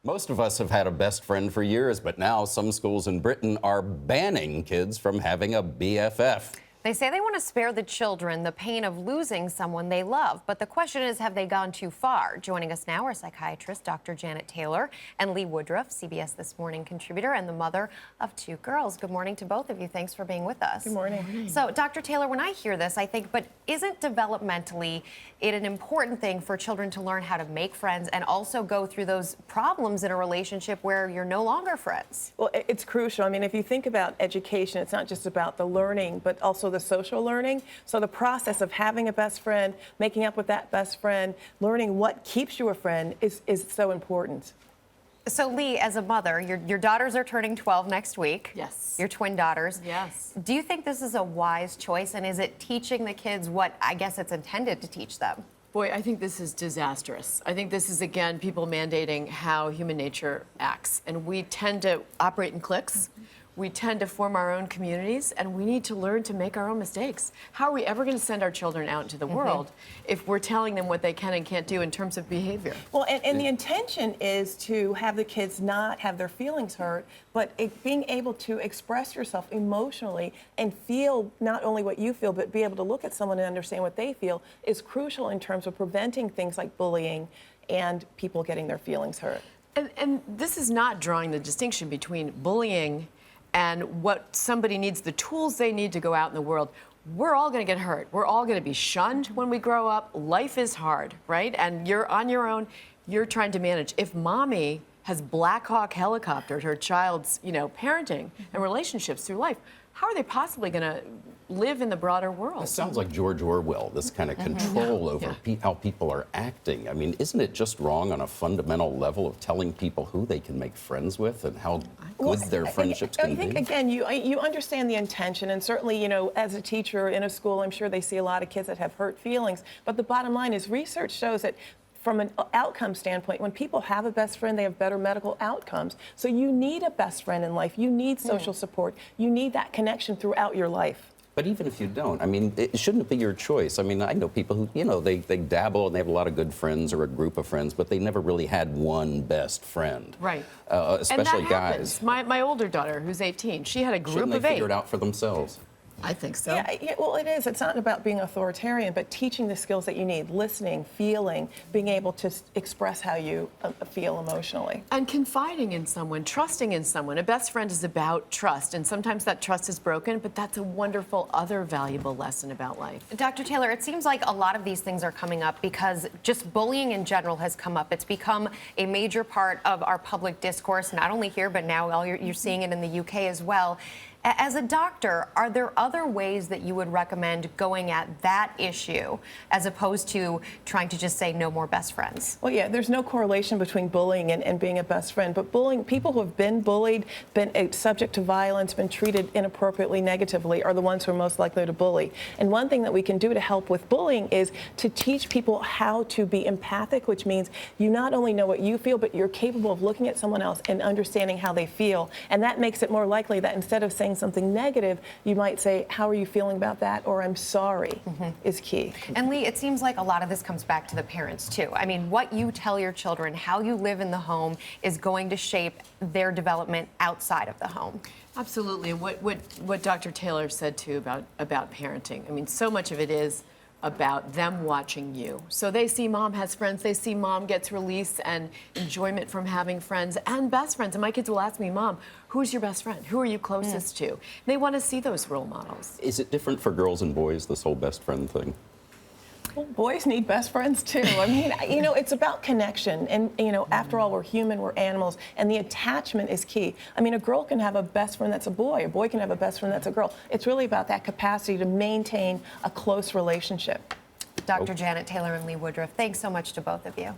Most of us have had a best friend for years, but now some schools in Britain are banning kids from having a BFF. They say they want to spare the children the pain of losing someone they love. But the question is, have they gone too far? Joining us now are psychiatrist Dr. Janet Taylor and Lee Woodruff, CBS This Morning contributor and the mother of 2 girls. Good morning to both of you. Thanks for being with us. Good morning. So, Dr. Taylor, when I hear this, I think, but isn't developmentally it an important thing for children to learn how to make friends and also go through those problems in a relationship where you're no longer friends? Well, it's crucial. I mean, if you think about education, it's not just about the learning, but also the social learning. So the process of having a best friend, making up with that best friend, learning what keeps you a friend is so important. So, Lee, as a mother, your daughters are turning 12 next week. Yes. Your twin daughters. Yes. Do you think this is a wise choice, and is it teaching the kids what I guess it's intended to teach them? Boy, I think this is disastrous. I think this is, again, people mandating how human nature acts. And we tend to operate in cliques. We tend to form our own communities, and we need to learn to make our own mistakes. How are we ever going to send our children out into the world if we're telling them what they can and can't do in terms of behavior? Well, and the intention is to have the kids not have their feelings hurt, but being able to express yourself emotionally and feel not only what you feel, but be able to look at someone and understand what they feel is crucial in terms of preventing things like bullying and people getting their feelings hurt. And this is not drawing the distinction between bullying and what somebody needs, the tools they need to go out in the world. We're all going to get hurt. We're all going to be shunned when we grow up. Life is hard, right? And you're on your own. You're trying to manage. If mommy has Black Hawk helicoptered her child's, parenting and relationships through life, how are they possibly going to live in the broader world? It sounds like George Orwell, this kind of control over how people are acting. I mean, isn't it just wrong on a fundamental level of telling people who they can make friends with and how good their friendships can be? I think, again, you understand the intention, and certainly, as a teacher in a school, I'm sure they see a lot of kids that have hurt feelings. But the bottom line is research shows that from an outcome standpoint, when people have a best friend, they have better medical outcomes. So you need a best friend in life. You need social support. You need that connection throughout your life. But even if you don't, I mean, shouldn't it be your choice? I mean, I know people who, they dabble and they have a lot of good friends or a group of friends, but they never really had one best friend. Right. Especially and that guys. Happens. My older daughter, who's 18, she had a group Shouldn't of they 8. figure it out for themselves? I think so. Yeah, well, it is. It's not about being authoritarian, but teaching the skills that you need, listening, feeling, being able to express how you feel emotionally. And confiding in someone, trusting in someone. A best friend is about trust, and sometimes that trust is broken, but that's a wonderful other valuable lesson about life. Dr. Taylor, it seems like a lot of these things are coming up because just bullying in general has come up. It's become a major part of our public discourse, not only here, but now you're seeing it in the UK as well. As a doctor, are there other ways that you would recommend going at that issue as opposed to trying to just say no more best friends? Well, yeah, there's no correlation between bullying and being a best friend, but bullying, people who have been bullied, been subject to violence, been treated inappropriately, negatively, are the ones who are most likely to bully. And one thing that we can do to help with bullying is to teach people how to be empathic, which means you not only know what you feel, but you're capable of looking at someone else and understanding how they feel. And that makes it more likely that instead of saying something negative, you might say, how are you feeling about that? Or I'm sorry is key. And Lee, it seems like a lot of this comes back to the parents too. I mean, what you tell your children, how you live in the home is going to shape their development outside of the home. Absolutely. What Dr. Taylor said too about parenting. I mean, so much of it is about them watching you. So they see mom has friends, they see mom gets release and enjoyment from having friends and best friends. And my kids will ask me, Mom, who's your best friend? Who are you closest to? They want to see those role models. Is it different for girls and boys, this whole best friend thing? Well, boys need best friends too. I mean, it's about connection. And, after all, we're human, we're animals, and the attachment is key. I mean, a girl can have a best friend that's a boy can have a best friend that's a girl. It's really about that capacity to maintain a close relationship. Dr. Janet Taylor and Lee Woodruff, thanks so much to both of you.